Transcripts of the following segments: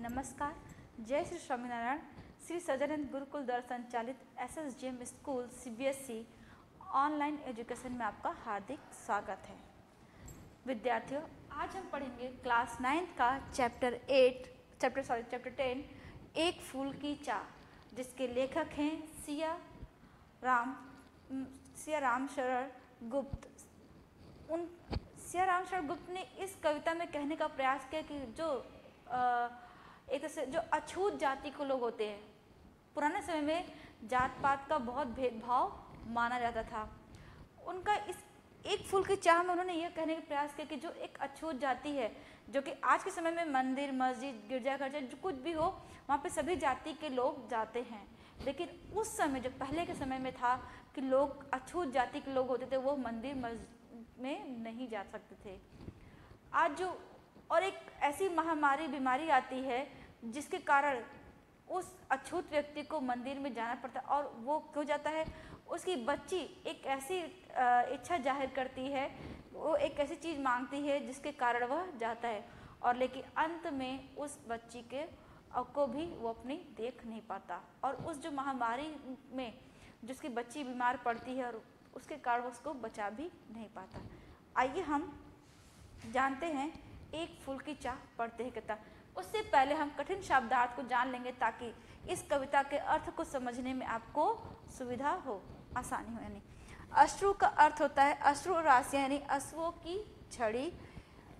नमस्कार। जय श्री स्वामीनारायण। श्री सदानंद गुरुकुल द्वारा संचालित SSGM school CBSE online education में आपका हार्दिक स्वागत है। विद्यार्थियों, आज हम पढ़ेंगे क्लास 9 का चैप्टर 10 एक फूल की चाह, जिसके लेखक हैं सिया राम शरण गुप्त। सिया राम शरण गुप्त ने इस कविता में कहने का प्रयास किया कि जो अछूत जाति के लोग होते हैं, पुराने समय में जात पात का बहुत भेदभाव माना जाता था। उनका इस एक फूल की चाह में उन्होंने यह कहने का प्रयास किया कि जो एक अछूत जाति है, जो कि आज के समय में मंदिर, मस्जिद, गिरजाघर, जो कुछ भी हो, वहाँ पे सभी जाति के लोग जाते हैं। लेकिन उस समय, जो पहले के समय में था कि लोग अछूत जाति के लोग होते थे, वो मंदिर मस्जिद में नहीं जा सकते थे। आज जो और एक ऐसी महामारी बीमारी आती है जिसके कारण उस अछूत व्यक्ति को मंदिर में जाना पड़ता है, और वो क्यों जाता है? उसकी बच्ची एक ऐसी इच्छा जाहिर करती है, वो एक ऐसी चीज़ मांगती है जिसके कारण वह जाता है, और लेकिन अंत में उस बच्ची को भी वो अपनी देख नहीं पाता, और उस जो महामारी में जिसकी बच्ची बीमार पड़ती है और उसके कारण उसको बचा भी नहीं पाता। आइए हम जानते हैं एक फूल की चाह पढ़ते हैं कविता। उससे पहले हम कठिन शब्दार्थ को जान लेंगे ताकि इस कविता के अर्थ को समझने में आपको सुविधा हो, आसानी हो। यानी अश्रु का अर्थ होता है अश्रु राशियां, यानी अश्वों की छड़ी।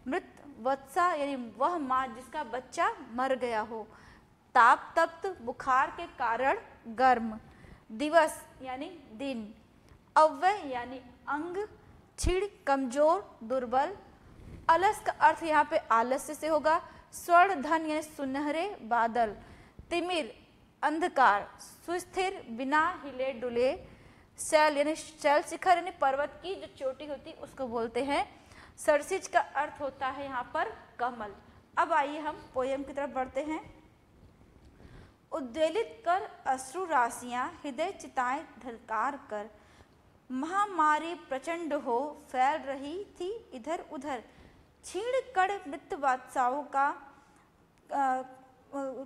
मृत वत्सा यानी वह माँ जिसका बच्चा मर गया हो। ताप तप्त बुखार के कारण गर्म। दिवस यानी दिन। अव्यय यानी अंग। क्षीण कमजोर दुर्बल। अलस का अर्थ यहाँ पे आलस्य से होगा। स्वर्ण धन यानी सुनहरे बादल। तिमिर अंधकार। सुस्थिर बिना हिले डुले। शैल यानी शैल शिखर यानी पर्वत की जो चोटी होती उसको बोलते हैं। सरसिज का अर्थ होता है यहाँ पर कमल। अब आइए हम पोयम की तरफ बढ़ते हैं। उद्वेलित कर अश्रु राशियां, हृदय चिताएं धलकार कर। महामारी प्रचंड हो फैल रही थी इधर उधर। क्षीण कड़ मृत वात्साओं का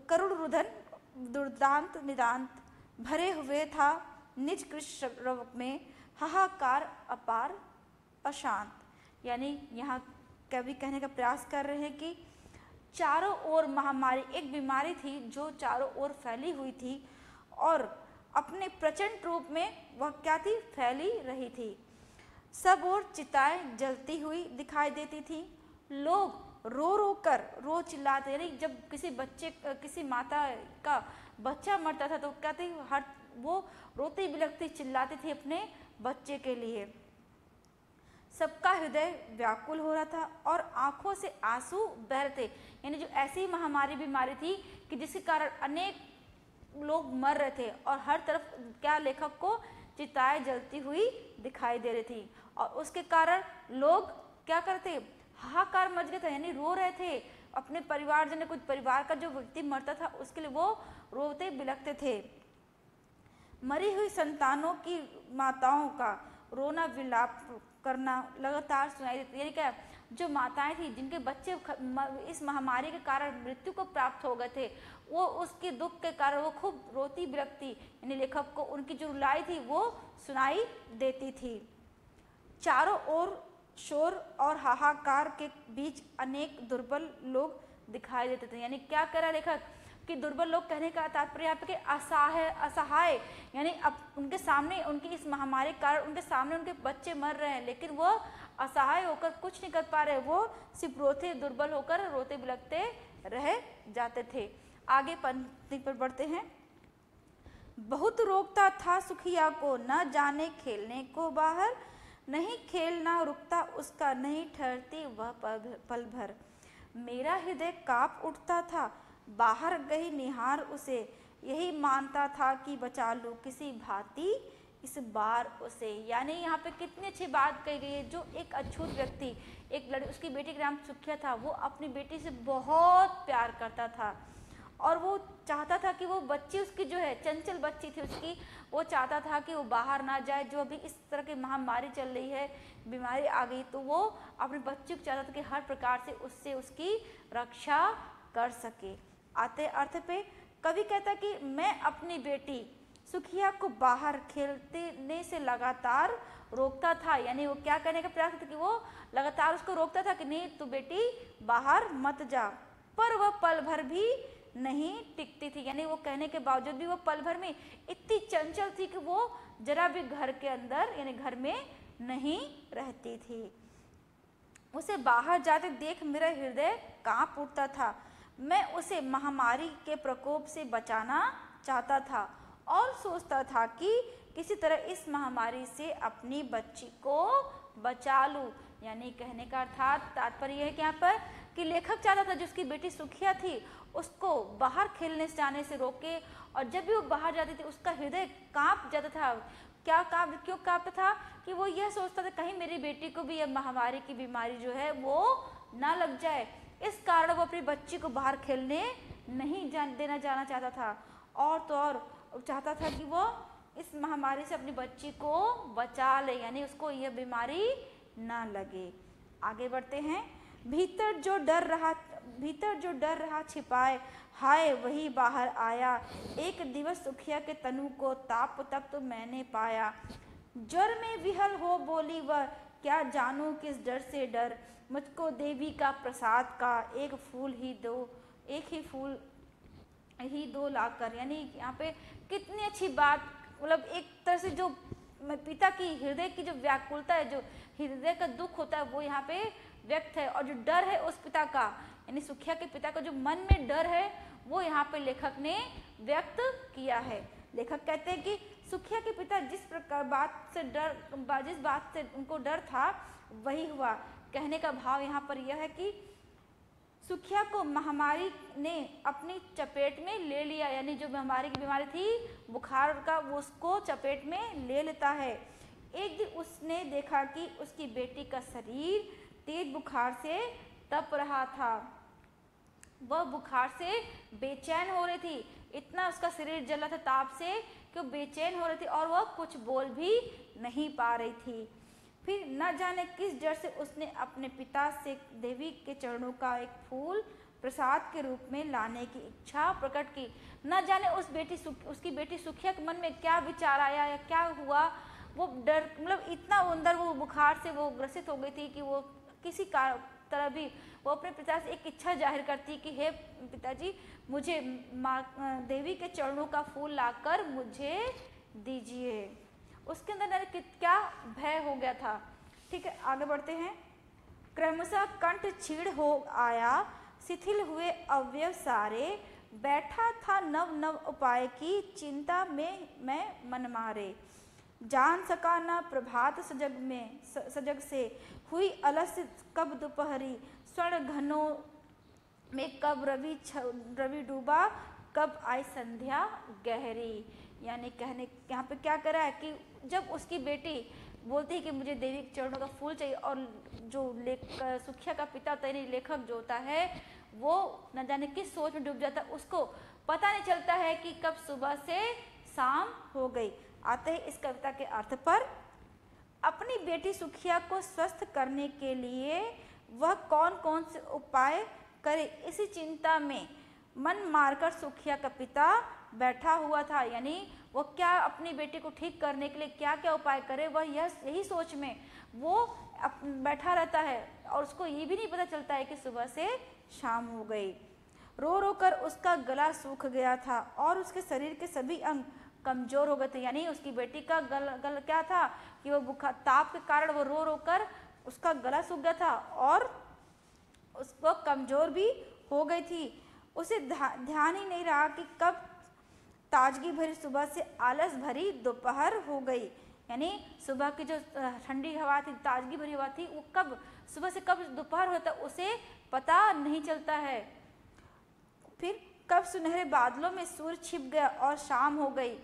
करुण रुदन दुर्दांत निदांत। भरे हुए था निज कृष्ण में हाहाकार अपार अशांत। यानी यहाँ कवि कहने का प्रयास कर रहे हैं कि चारों ओर महामारी, एक बीमारी थी जो चारों ओर फैली हुई थी, और अपने प्रचंड रूप में वह क्या थी? फैली रही थी। सब ओर चिताएं जलती हुई दिखाई देती थी। लोग रो चिल्लाते, यानी जब किसी माता का बच्चा मरता था तो क्या थी? वो रोती बिलखती चिल्लाती थी अपने बच्चे के लिए। सबका हृदय व्याकुल हो रहा था और आंखों से आंसू बह रहे थे। यानी जो ऐसी महामारी बीमारी थी कि जिसके कारण अनेक लोग मर रहे थे, और हर तरफ क्या लेखक को चिताएं जलती हुई दिखाई दे रही थी, और उसके कारण लोग क्या करते? हाहाकार मच गया था, यानी रो रहे थे। अपने परिवारजन, कुछ परिवार का जो व्यक्ति मरता था उसके लिए वो रोते बिलखते थे। मरी हुई संतानों की माताओं का रोना विलाप करना लगातार सुनाई देती। यानी क्या? जो माताएं थी जिनके बच्चे इस महामारी के कारण मृत्यु को प्राप्त हो गए थे, वो उसके दुख के कारण वो खूब रोती बिलखती, यानी लेखक को उनकी जो रुलाई थी वो सुनाई देती थी। चारों ओर शोर और हाहाकार के बीच अनेक दुर्बल लोग दिखाई देते थे। यानी क्या करा लेखक कि दुर्बल लोग कहने का तात्पर्य यहाँ पे कि असहाय, यानी अब उनके सामने, उनकी इस महामारी के कारण उनके सामने उनके बच्चे मर रहे हैं, लेकिन वो असहाय होकर कुछ नहीं कर पा रहे, वो सिर्फ रोते दुर्बल होकर रोते बिलखते रह जाते थे। आगे पंक्ति पर बढ़ते हैं। बहुत रोकता था सुखिया को, न जाने खेलने को बाहर। नहीं खेलना रुकता उसका, नहीं ठहरती वह पल भर। मेरा हृदय कांप उठता था, बाहर गई निहार उसे। यही मानता था कि बचा लूं किसी भांति इस बार उसे। यानी यहाँ पे कितनी अच्छी बात कही गई है। जो एक अछूत व्यक्ति, एक लड़की, उसकी बेटी का नाम सुखिया था, वो अपनी बेटी से बहुत प्यार करता था, और वो चाहता था कि वो बच्ची उसकी जो है, चंचल बच्ची थी उसकी, वो चाहता था कि वो बाहर ना जाए। जो अभी इस तरह की महामारी चल रही है, बीमारी आ गई, तो वो अपने बच्चे को चाहता था कि हर प्रकार से उससे उसकी रक्षा कर सके। आते अर्थ पे कवि कहता कि मैं अपनी बेटी सुखिया को बाहर खेलने से लगातार रोकता था। यानी वो क्या करने का प्रयास करता कि वो लगातार उसको रोकता था कि नहीं तू बेटी बाहर मत जा, पर वह पल भर भी नहीं टिकती थी। यानी वो कहने के बावजूद भी वो पल भर में इतनी चंचल थी कि वो जरा भी घर के अंदर यानी घर में नहीं रहती थी। उसे बाहर जाते देख मेरा हृदय कांप उठता था। मैं उसे महामारी के प्रकोप से बचाना चाहता था और सोचता था कि किसी तरह इस महामारी से अपनी बच्ची को बचा लूं। यानी कहने का अर्थात तात्पर्य है कि यहाँ पर कि लेखक चाहता था जो उसकी बेटी सुखिया थी उसको बाहर खेलने से जाने से रोके, और जब भी वो बाहर जाती थी उसका हृदय कांप जाता था। क्यों कांपता था कि वो यह सोचता था कहीं मेरी बेटी को भी यह महामारी की बीमारी जो है वो ना लग जाए। इस कारण वो अपनी बच्ची को बाहर खेलने नहीं देना जाना चाहता था, और तो और चाहता था कि वो इस महामारी से अपनी बच्ची को बचा ले, यानी उसको यह बीमारी ना लगे। आगे बढ़ते हैं। भीतर जो डर रहा छिपाए, हाय वही बाहर आया। एक दिवस सुखिया के तनु को ताप तक तो मैंने पाया। ज्वर में विहल हो बोली वह, क्या जानूं किस डर से डर। मुझको देवी का प्रसाद का एक ही फूल ही दो लाकर। यानी यहाँ पे कितनी अच्छी बात, मतलब एक तरह से जो पिता की हृदय की जो व्याकुलता है, जो हृदय का दुख होता है वो यहाँ पे व्यक्त है, और जो डर है उस पिता का यानी सुखिया के पिता का जो मन में डर है वो यहाँ पे लेखक ने व्यक्त किया है। लेखक कहते हैं कि सुखिया के पिता जिस बात से उनको डर था वही हुआ। कहने का भाव यहाँ पर यह है कि सुखिया को महामारी ने अपनी चपेट में ले लिया, यानी जो महामारी की बीमारी थी बुखार का वो उसको चपेट में ले लेता है। एक दिन उसने देखा कि उसकी बेटी का शरीर तेज बुखार से तप रहा था। वह बुखार से बेचैन हो रही थी, इतना उसका शरीर जल रहा था ताप से कि वो बेचैन हो रही थी और वह कुछ बोल भी नहीं पा रही थी। फिर न जाने किस डर से उसने अपने पिता से देवी के चरणों का एक फूल प्रसाद के रूप में लाने की इच्छा प्रकट की। न जाने उसकी बेटी सुखिया के मन में क्या विचार आया या क्या हुआ, वो डर मतलब इतना अंदर वो बुखार से वो ग्रसित हो गई थी कि वो किसी तरह भी वो अपने पिता से एक इच्छा जाहिर करती कि हे पिताजी मुझे माँ देवी के चरणों का फूल लाकर मुझे दीजिए। उसके अंदर क्या भय हो गया था। ठीक है, आगे बढ़ते हैं। क्रमशः कंठ छीड़ हो आया, शिथिल हुए अवयव सारे। बैठा था नव नव उपाय की चिंता में मैं मन मारे। जान सका न प्रभात सजग से, हुई अलस्य कब दोपहरी। स्वर्ण घनों में कब रवि डूबा, कब आई संध्या गहरी। यानी कहने यहाँ पे क्या करा है कि जब उसकी बेटी बोलती है कि मुझे देवी के चरणों का फूल चाहिए, और जो सुखिया का पिता होता है लेखक जो होता है वो न जाने किस सोच में डूब जाता है, उसको पता नहीं चलता है कि कब सुबह से शाम हो गई। आते हैं इस कविता के अर्थ पर। अपनी बेटी सुखिया को स्वस्थ करने के लिए वह कौन कौन से उपाय करे, इसी चिंता में मन मारकर सुखिया का पिता बैठा हुआ था। यानी वो क्या अपनी बेटी को ठीक करने के लिए क्या क्या उपाय करे, वह यही सोच में वो बैठा रहता है, और उसको ये भी नहीं पता चलता है कि सुबह से शाम हो गई। रो रो कर उसका गला सूख गया था और उसके शरीर के सभी अंग कमजोर हो गए थे। यानी उसकी बेटी का गल क्या था कि वो बुखार ताप के कारण वो रो रो कर उसका गला सूख गया था और उसको कमजोर भी हो गई थी। उसे ध्यान ही नहीं रहा कि कब ताजगी भरी सुबह से आलस भरी दोपहर हो गई। यानी सुबह की जो ठंडी हवा थी, ताजगी भरी हवा थी, वो कब सुबह से कब दोपहर होता उसे पता नहीं चलता है। फिर कब सुनहरे बादलों में सूर्य छिप गया और शाम हो गई।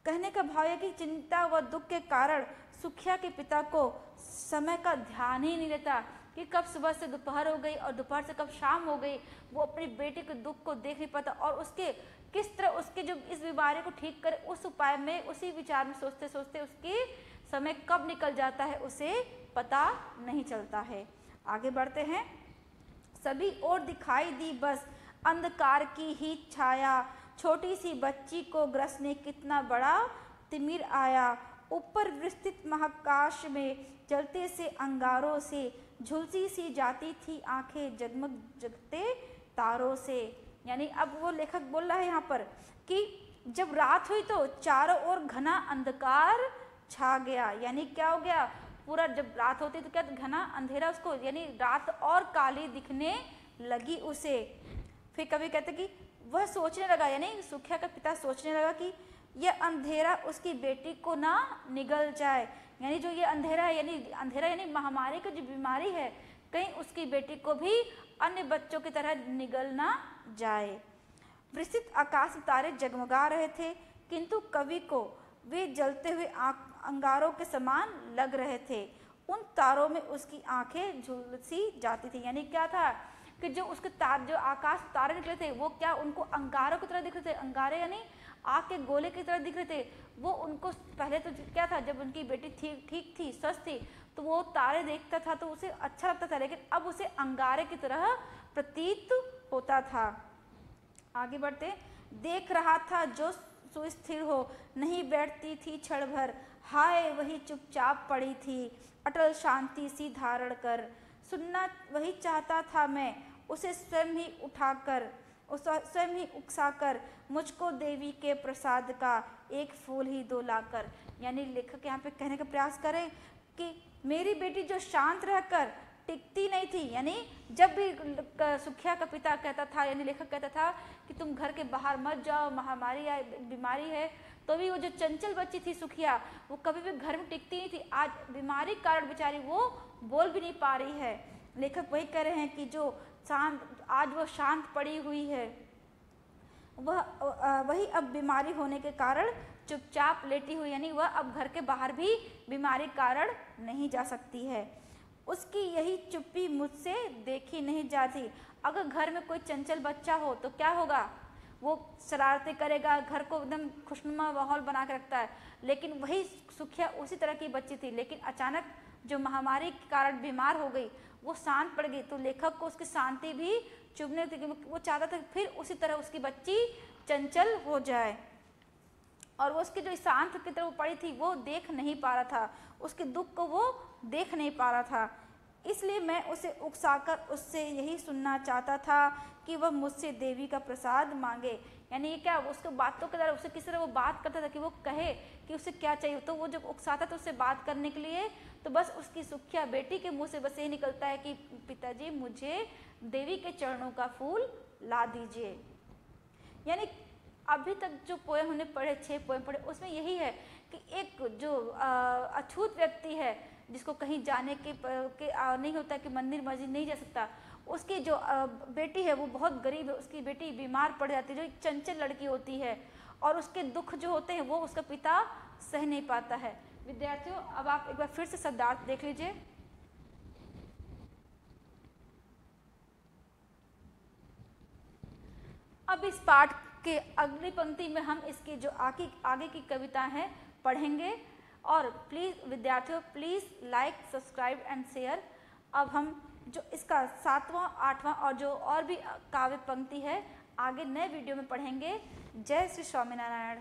कहने का भाव है कि चिंता व दुख के कारण सुखिया के पिता को समय का ध्यान ही नहीं रहता कि कब सुबह से दोपहर हो गई और दोपहर से कब शाम हो गई। वो अपनी बेटी के दुख को देख नहीं पाता और उसके किस तरह उसके जो इस बीमारी को ठीक करे उस उपाय में उसी विचार में सोचते सोचते उसकी समय कब निकल जाता है उसे पता नहीं चलता है। आगे बढ़ते हैं। सभी ओर दिखाई दी बस अंधकार की ही छाया, छोटी सी बच्ची को ग्रसने कितना बड़ा तिमिर आया। ऊपर विस्तृत महाकाश में जलते से अंगारों से झुलसी सी जाती थी आंखें जगमग जगते तारों से। यानी अब वो लेखक बोल रहा है यहाँ पर कि जब रात हुई तो चारों ओर घना अंधकार छा गया। यानी क्या हो गया, पूरा जब रात होती तो क्या घना अंधेरा उसको, यानी रात और काली दिखने लगी उसे। फिर कवि कहते कि वह सोचने लगा, यानी सुखिया का पिता सोचने लगा कि यह अंधेरा उसकी बेटी को ना निगल जाए। यानी जो ये अंधेरा है, यानी अंधेरा यानी महामारी की जो बीमारी है, कहीं उसकी बेटी को भी अन्य बच्चों की तरह निगल ना जाए। विस्तृत आकाश में तारे जगमगा रहे थे, किंतु कवि को वे जलते हुए अंगारों के समान लग रहे थे। उन तारों में उसकी आंखें झुलसी जाती थी। यानी क्या था कि जो उसके तार, जो आकाश तारे निकले थे, वो क्या उनको अंगारों की तरह दिख रहे थे। अंगारे यानी आग के गोले की तरह दिख रहे थे। वो उनको पहले तो क्या था, जब उनकी बेटी ठीक थी, स्वस्थ थी, तो वो तारे देखता था तो उसे अच्छा लगता था, लेकिन अब उसे अंगारे की तरह प्रतीत होता था। आगे बढ़ते, देख रहा था जो सुस्थिर हो, नहीं बैठती थी क्षण भर, हाय वही चुपचाप पड़ी थी अटल शांति सी धारण कर। सुनना वही चाहता था मैं, उसे स्वयं ही उठाकर, स्वयं ही उकसाकर, मुझको देवी के प्रसाद का एक फूल ही दो लाकर। यानी लेखक यहाँ पे कहने का प्रयास करें कि मेरी बेटी जो शांत रहकर टिकती नहीं थी, यानी जब भी सुखिया का पिता कहता था, यानी लेखक कहता था कि तुम घर के बाहर मत जाओ, महामारी या बीमारी है, तो भी वो जो चंचल बच्ची थी सुखिया, वो कभी भी घर में टिकती नहीं थी। आज बीमारी के कारण बेचारी वो बोल भी नहीं पा रही है। लेखक वही कह रहे हैं कि जो शांत, आज वो शांत पड़ी हुई है, वह वही अब बीमारी होने के कारण चुपचाप लेटी हुई, यानी वह अब घर के बाहर भी बीमारी कारण नहीं जा सकती है। उसकी यही चुप्पी मुझसे देखी नहीं जाती। अगर घर में कोई चंचल बच्चा हो तो क्या होगा, वो शरारतें करेगा, घर को एकदम खुशनुमा माहौल बना के रखता है। लेकिन वही सुखिया उसी तरह की बच्ची थी, लेकिन अचानक जो महामारी के कारण बीमार हो गई, वो शांत पड़ गई, तो लेखक को उसकी शांति भी चुभने थी। वो चाहता था फिर उसी तरह उसकी बच्ची चंचल हो जाए, और वो उसकी जो शांत की तरह पड़ी थी वो देख नहीं पा रहा था, उसके दुख को वो देख नहीं पा रहा था। इसलिए मैं उसे उकसाकर उससे यही सुनना चाहता था कि वह मुझसे देवी का प्रसाद मांगे। यानी ये क्या, उसको बातों के द्वारा उसे किस तरह वो बात करता था कि वो कहे कि उसे क्या चाहिए। तो वो जब उकसाता था उससे बात करने के लिए, तो बस उसकी सुखिया बेटी के मुंह से बस ये निकलता है कि पिताजी मुझे देवी के चरणों का फूल ला दीजिए। यानी अभी तक जो पोएम हमने पढ़े, 6 पोएम पढ़े, उसमें यही है कि एक जो अछूत व्यक्ति है, जिसको कहीं जाने के नहीं होता, कि मंदिर मस्जिद नहीं जा सकता, उसकी जो बेटी है वो बहुत गरीब है, उसकी बेटी बीमार पड़ जाती है, जो एक चंचल लड़की होती है, और उसके दुख जो होते हैं वो उसका पिता सह नहीं पाता है। विद्यार्थियों, अब आप एक बार फिर से शब्दार्थ देख लीजिए। अब इस पाठ के अगली पंक्ति में हम इसकी जो आगे की कविता है पढ़ेंगे। और प्लीज़ विद्यार्थियों, please like, subscribe and share. अब हम जो इसका 7वां, 8वां और जो और भी काव्य पंक्ति है आगे नए वीडियो में पढ़ेंगे। जय श्री स्वामीनारायण।